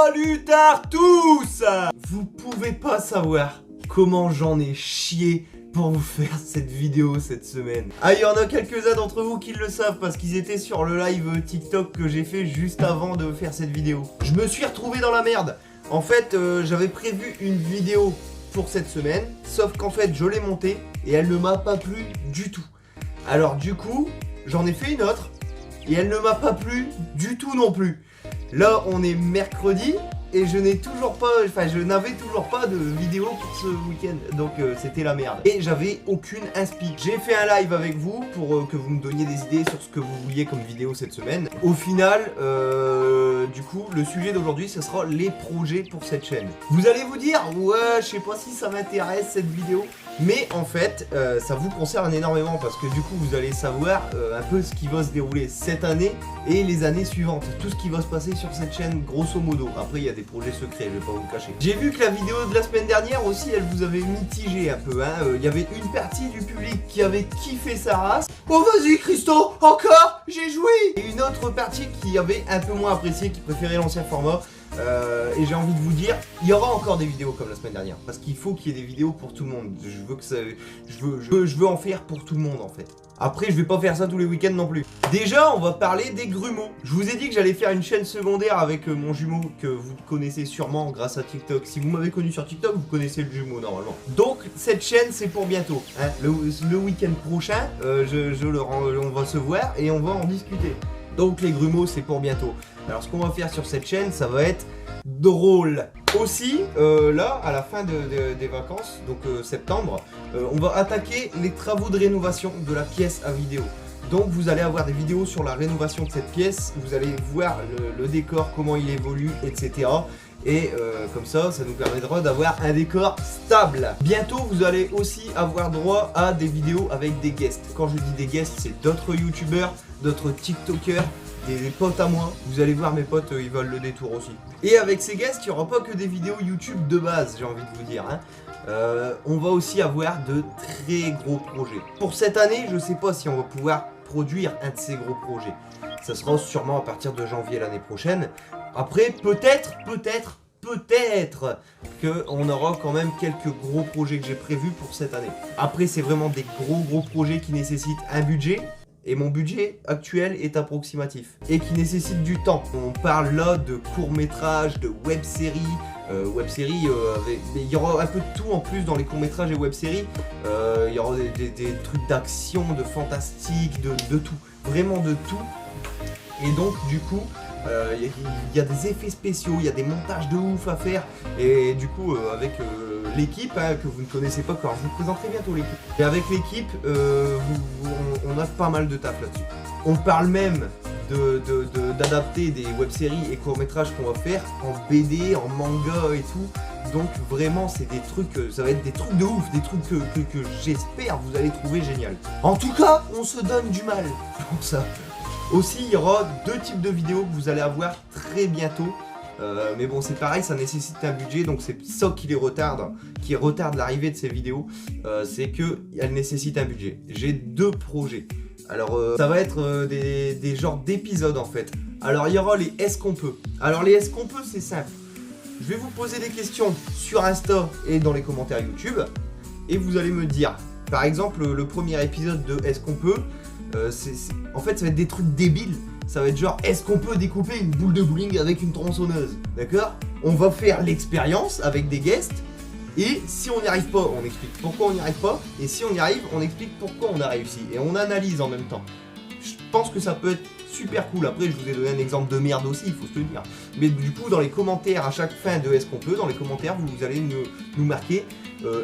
Salutard tous! Vous pouvez pas savoir comment j'en ai chié pour vous faire cette vidéo cette semaine. Ah, il y en a quelques-uns d'entre vous qui le savent parce qu'ils étaient sur le live TikTok que j'ai fait juste avant de faire cette vidéo. Je me suis retrouvé dans la merde. En fait, j'avais prévu une vidéo pour cette semaine, sauf qu'en fait, je l'ai montée et elle ne m'a pas plu du tout. Alors du coup, j'en ai fait une autre et elle ne m'a pas plu du tout non plus. Là, on est mercredi et je n'avais toujours pas de vidéo pour ce week-end, donc c'était la merde. Et j'avais aucune inspi. J'ai fait un live avec vous pour que vous me donniez des idées sur ce que vous vouliez comme vidéo cette semaine. Au final, du coup, le sujet d'aujourd'hui, ce sera les projets pour cette chaîne. Vous allez vous dire, ouais, je sais pas si ça m'intéresse cette vidéo. Mais en fait, ça vous concerne énormément parce que du coup, vous allez savoir un peu ce qui va se dérouler cette année et les années suivantes. Tout ce qui va se passer sur cette chaîne, grosso modo. Après, il y a des projets secrets, je vais pas vous le cacher. J'ai vu que la vidéo de la semaine dernière aussi, elle vous avait mitigé un peu. Il y avait une partie du public qui avait kiffé sa race. Oh, vas-y, Christo, encore, j'ai joui. Et une autre partie qui avait un peu moins apprécié, qui préférait l'ancien format. Et j'ai envie de vous dire, il y aura encore des vidéos comme la semaine dernière parce qu'il faut qu'il y ait des vidéos pour tout le monde. Je veux en faire pour tout le monde en fait. Après, je vais pas faire ça tous les week-ends non plus. Déjà, on va parler des grumeaux. Je vous ai dit que j'allais faire une chaîne secondaire avec mon jumeau que vous connaissez sûrement grâce à TikTok. Si vous m'avez connu sur TikTok, vous connaissez le jumeau normalement. Donc, cette chaîne, c'est pour bientôt. Hein. Le week-end prochain, on va se voir et on va en discuter. Donc, les grumeaux, c'est pour bientôt. Alors, ce qu'on va faire sur cette chaîne, ça va être drôle. Aussi, là, à la fin des vacances, donc septembre, on va attaquer les travaux de rénovation de la pièce à vidéo. Donc vous allez avoir des vidéos sur la rénovation de cette pièce, vous allez voir le décor, comment il évolue, etc. Et comme ça nous permettra d'avoir un décor stable. Bientôt, vous allez aussi avoir droit à des vidéos avec des guests. Quand je dis des guests, c'est d'autres youtubeurs, d'autres tiktokers, des potes à moi. Vous allez voir, mes potes, ils veulent le détour aussi. Et avec ces guests, il n'y aura pas que des vidéos YouTube de base, j'ai envie de vous dire. On va aussi avoir de très gros projets. Pour cette année, je sais pas si on va pouvoir produire un de ces gros projets. Ça sera sûrement à partir de janvier l'année prochaine. Après, peut-être qu'on aura quand même quelques gros projets que j'ai prévus pour cette année. Après, c'est vraiment des gros projets qui nécessitent un budget. Et mon budget actuel est approximatif et qui nécessite du temps. On parle là de courts-métrages, de web-séries. Il y aura un peu de tout en plus dans les courts-métrages et web-séries. Il y aura des trucs d'action, de fantastique, de tout. Vraiment de tout. Et donc du coup, il y a des effets spéciaux, il y a des montages de ouf à faire. Et du coup, avec l'équipe que vous ne connaissez pas encore, je vous présenterai bientôt l'équipe. Et avec l'équipe, on a pas mal de taf là-dessus. On parle même d'adapter des web-séries et courts-métrages qu'on va faire en BD, en manga et tout. Donc vraiment, c'est des trucs, ça va être des trucs de ouf, des trucs que j'espère vous allez trouver génial. En tout cas, on se donne du mal pour ça. Aussi, il y aura deux types de vidéos que vous allez avoir très bientôt. Mais bon, c'est pareil, ça nécessite un budget, donc c'est ça qui retarde l'arrivée de ces vidéos. C'est qu'elles nécessitent un budget. J'ai deux projets. Alors, ça va être des genres d'épisodes en fait. Alors, il y aura les Est-ce qu'on peut. Alors, les Est-ce qu'on peut, c'est simple. Je vais vous poser des questions sur Insta et dans les commentaires YouTube. Et vous allez me dire, par exemple, le premier épisode de Est-ce qu'on peut. En fait, ça va être des trucs débiles. Ça va être genre, est-ce qu'on peut découper une boule de bowling avec une tronçonneuse? D'accord? On va faire l'expérience avec des guests. Et si on n'y arrive pas, on explique pourquoi on n'y arrive pas. Et si on y arrive, on explique pourquoi on a réussi. Et on analyse en même temps. Je pense que ça peut être super cool. Après, je vous ai donné un exemple de merde aussi, il faut se le dire. Mais du coup, dans les commentaires, à chaque fin de Est-ce qu'on peut, dans les commentaires, vous allez nous marquer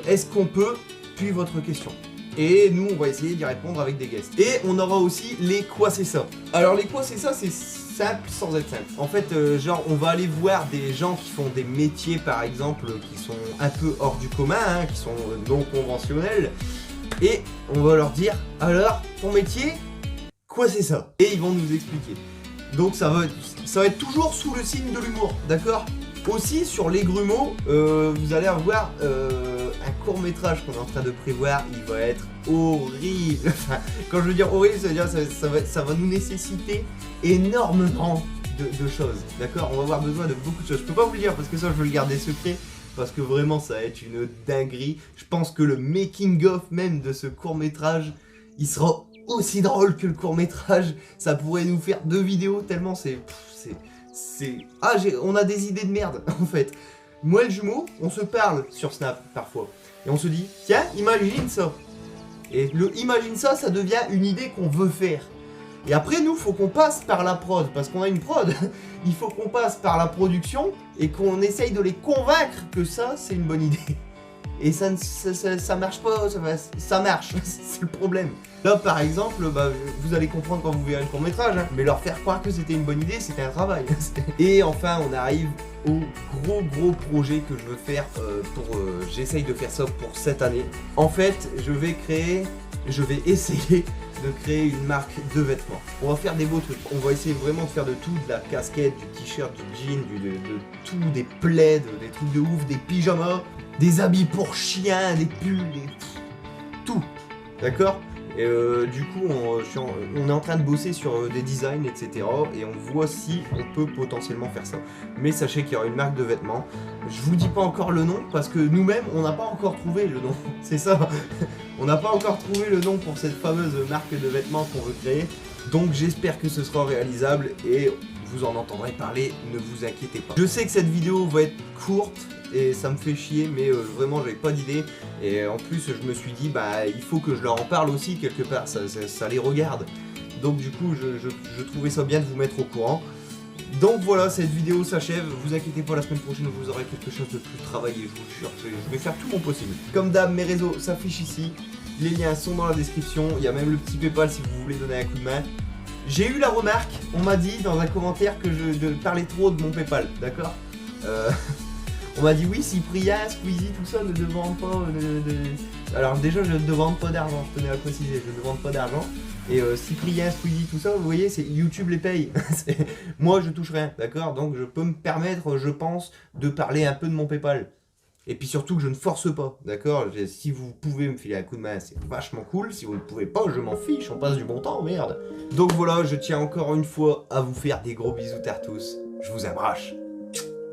Est-ce qu'on peut, puis votre question. Et nous, on va essayer d'y répondre avec des guests. Et on aura aussi les quoi c'est ça. Alors les quoi c'est ça, c'est simple sans être simple. En fait, genre, on va aller voir des gens qui font des métiers, par exemple, qui sont un peu hors du commun, qui sont non conventionnels. Et on va leur dire, alors, ton métier, quoi c'est ça? Et ils vont nous expliquer. Donc ça va être toujours sous le signe de l'humour, d'accord? Aussi, sur les grumeaux, vous allez avoir un court-métrage qu'on est en train de prévoir. Il va être horrible. Enfin, quand je veux dire horrible, ça veut dire ça va nous nécessiter énormément de choses, d'accord? On va avoir besoin de beaucoup de choses. Je peux pas vous le dire parce que ça je veux le garder secret, parce que vraiment ça va être une dinguerie. Je pense que le making of même de ce court-métrage, il sera aussi drôle que le court-métrage. Ça pourrait nous faire 2 vidéos tellement c'est... Ah, on a des idées de merde en fait. Moi et le jumeau, on se parle sur Snap parfois. Et on se dit, tiens, imagine ça. Et le imagine ça, ça devient une idée qu'on veut faire. Et après, nous, faut qu'on passe par la prod, parce qu'on a une prod. Il faut qu'on passe par la production et qu'on essaye de les convaincre que ça, c'est une bonne idée. Et ça marche pas, ça marche, c'est le problème. Là, par exemple, bah, vous allez comprendre quand vous verrez le court-métrage, hein, mais leur faire croire que c'était une bonne idée, c'était un travail. Et enfin, on arrive au gros projet que je veux faire j'essaye de faire ça pour cette année. En fait, je vais essayer de créer une marque de vêtements. On va faire des beaux trucs. On va essayer vraiment de faire de tout, de la casquette, du t-shirt, du jean, de tout, des plaids, des trucs de ouf, des pyjamas, des habits pour chiens, des pulls, tout. D'accord? Et du coup, on est en train de bosser sur des designs, etc. Et on voit si on peut potentiellement faire ça. Mais sachez qu'il y aura une marque de vêtements. Je vous dis pas encore le nom parce que nous-mêmes, on n'a pas encore trouvé le nom. C'est ça. On n'a pas encore trouvé le nom pour cette fameuse marque de vêtements qu'on veut créer. Donc j'espère que ce sera réalisable et vous en entendrez parler, ne vous inquiétez pas. Je sais que cette vidéo va être courte et ça me fait chier, mais vraiment j'avais pas d'idée. Et en plus je me suis dit, bah il faut que je leur en parle aussi quelque part, ça les regarde. Donc du coup je trouvais ça bien de vous mettre au courant. Donc voilà, cette vidéo s'achève, vous inquiétez pas, la semaine prochaine vous aurez quelque chose de plus travaillé, je vous jure, je vais faire tout mon possible. Comme d'hab, mes réseaux s'affichent ici, les liens sont dans la description, il y a même le petit PayPal si vous voulez donner un coup de main. J'ai eu la remarque, on m'a dit dans un commentaire que je parlais trop de mon PayPal, d'accord on m'a dit oui, Cyprien, Squeezie, tout ça ne demande pas Alors déjà je ne demande pas d'argent, je tenais à préciser, je ne demande pas d'argent. Et Cyprien, Squeezie, tout ça, vous voyez, c'est YouTube les paye. Moi je touche rien, d'accord? Donc je peux me permettre, je pense, de parler un peu de mon PayPal. Et puis surtout que je ne force pas, d'accord? Si vous pouvez me filer un coup de main, c'est vachement cool. Si vous ne pouvez pas, je m'en fiche, on passe du bon temps, merde. Donc voilà, je tiens encore une fois à vous faire des gros bisous à tous. Je vous abrache.